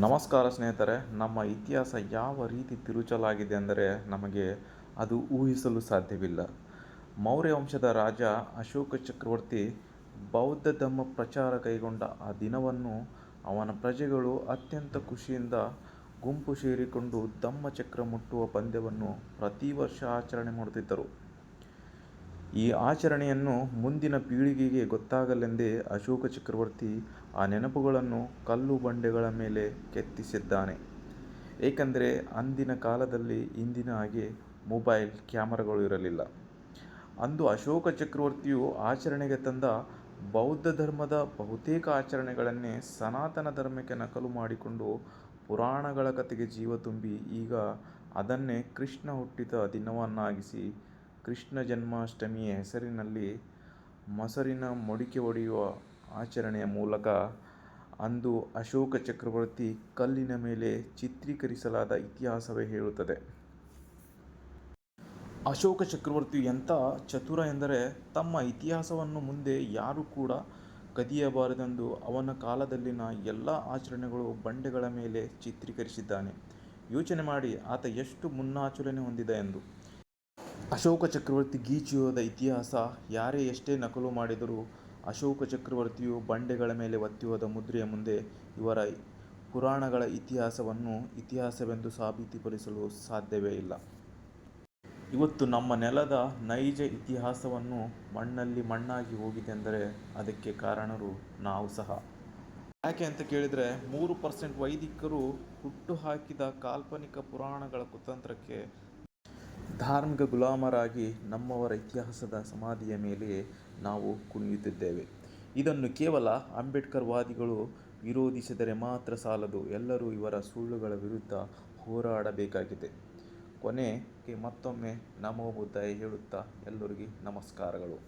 ನಮಸ್ಕಾರ ಸ್ನೇಹಿತರೆ. ನಮ್ಮ ಇತಿಹಾಸ ಯಾವ ರೀತಿ ತಿರುಚಲಾಗಿದೆ ಅಂದರೆ ನಮಗೆ ಅದು ಊಹಿಸಲು ಸಾಧ್ಯವಿಲ್ಲ. ಮೌರ್ಯ ವಂಶದ ರಾಜ ಅಶೋಕ ಚಕ್ರವರ್ತಿ ಬೌದ್ಧ ಧರ್ಮ ಪ್ರಚಾರ ಕೈಗೊಂಡ ಆ ದಿನವನ್ನು ಅವನ ಪ್ರಜೆಗಳು ಅತ್ಯಂತ ಖುಷಿಯಿಂದ ಗುಂಪು ಸೇರಿಕೊಂಡು ಧಮ್ಮಚಕ್ರ ಮುಟ್ಟುವ ಪಂದ್ಯವನ್ನು ಪ್ರತಿ ವರ್ಷ ಆಚರಣೆ ಮಾಡುತ್ತಿದ್ದರು. ಈ ಆಚರಣೆಯನ್ನು ಮುಂದಿನ ಪೀಳಿಗೆಗೆ ಗೊತ್ತಾಗಲೆಂದೇ ಅಶೋಕ ಚಕ್ರವರ್ತಿ ಆ ನೆನಪುಗಳನ್ನು ಕಲ್ಲು ಬಂಡೆಗಳ ಮೇಲೆ ಕೆತ್ತಿಸಿದ್ದಾನೆ. ಏಕೆಂದರೆ ಅಂದಿನ ಕಾಲದಲ್ಲಿ ಇಂದಿನ ಹಾಗೆ ಮೊಬೈಲ್ ಕ್ಯಾಮರಾಗಳು ಇರಲಿಲ್ಲ. ಅಂದು ಅಶೋಕ ಚಕ್ರವರ್ತಿಯು ಆಚರಣೆಗೆ ತಂದ ಬೌದ್ಧ ಧರ್ಮದ ಬಹುತೇಕ ಆಚರಣೆಗಳನ್ನೇ ಸನಾತನ ಧರ್ಮಕ್ಕೆ ನಕಲು ಮಾಡಿಕೊಂಡು ಪುರಾಣಗಳ ಕಥೆಗೆ ಜೀವ ತುಂಬಿ ಈಗ ಅದನ್ನೇ ಕೃಷ್ಣ ಹುಟ್ಟಿದ ದಿನವನ್ನಾಗಿಸಿ ಕೃಷ್ಣ ಜನ್ಮಾಷ್ಟಮಿಯ ಹೆಸರಿನಲ್ಲಿ ಮೊಸರಿನ ಮಡಿಕೆ ಒಡೆಯುವ ಆಚರಣೆಯ ಮೂಲಕ ಅಂದು ಅಶೋಕ ಚಕ್ರವರ್ತಿ ಕಲ್ಲಿನ ಮೇಲೆ ಚಿತ್ರೀಕರಿಸಲಾದ ಇತಿಹಾಸವೇ ಹೇಳುತ್ತದೆ. ಅಶೋಕ ಚಕ್ರವರ್ತಿಯು ಎಂಥ ಚತುರ ಎಂದರೆ ತಮ್ಮ ಇತಿಹಾಸವನ್ನು ಮುಂದೆ ಯಾರೂ ಕೂಡ ಕದಿಯಬಾರದೆಂದು ಅವನ ಕಾಲದಲ್ಲಿನ ಎಲ್ಲ ಆಚರಣೆಗಳು ಬಂಡೆಗಳ ಮೇಲೆ ಚಿತ್ರೀಕರಿಸಿದ್ದಾನೆ. ಯೋಚನೆ ಮಾಡಿ ಆತ ಎಷ್ಟು ಮುನ್ನಾಚರಣೆ ಹೊಂದಿದ ಎಂದು. ಅಶೋಕ ಚಕ್ರವರ್ತಿ ಗೀಚುವುದ ಇತಿಹಾಸ ಯಾರೇ ಎಷ್ಟೇ ನಕಲು ಮಾಡಿದರೂ ಅಶೋಕ ಚಕ್ರವರ್ತಿಯು ಬಂಡೆಗಳ ಮೇಲೆ ಒತ್ತಿ ಮುದ್ರೆಯ ಮುಂದೆ ಇವರ ಪುರಾಣಗಳ ಇತಿಹಾಸವನ್ನು ಇತಿಹಾಸವೆಂದು ಸಾಬೀತುಪಡಿಸಲು ಸಾಧ್ಯವೇ ಇಲ್ಲ. ಇವತ್ತು ನಮ್ಮ ನೆಲದ ನೈಜ ಇತಿಹಾಸವನ್ನು ಮಣ್ಣಲ್ಲಿ ಮಣ್ಣಾಗಿ ಹೋಗಿದೆ ಎಂದರೆ ಅದಕ್ಕೆ ಕಾರಣರು ನಾವು ಸಹ. ಯಾಕೆ ಅಂತ ಕೇಳಿದರೆ 3% ವೈದಿಕರು ಹುಟ್ಟುಹಾಕಿದ ಕಾಲ್ಪನಿಕ ಪುರಾಣಗಳ ಕುತಂತ್ರಕ್ಕೆ ಧಾರ್ಮಿಕ ಗುಲಾಮರಾಗಿ ನಮ್ಮವರ ಇತಿಹಾಸದ ಸಮಾಧಿಯ ಮೇಲೆಯೇ ನಾವು ಕುಣಿಯುತ್ತಿದ್ದೇವೆ. ಇದನ್ನು ಕೇವಲ ಅಂಬೇಡ್ಕರ್ ವಾದಿಗಳು ವಿರೋಧಿಸಿದರೆ ಮಾತ್ರ ಸಾಲದು, ಎಲ್ಲರೂ ಇವರ ಸುಳ್ಳುಗಳ ವಿರುದ್ಧ ಹೋರಾಡಬೇಕಾಗಿದೆ. ಕೊನೆಗೆ ಮತ್ತೊಮ್ಮೆ ನಮೋ ಬುದ್ಧಾಯ ಹೇಳುತ್ತಾ ಎಲ್ಲರಿಗೂ ನಮಸ್ಕಾರಗಳು.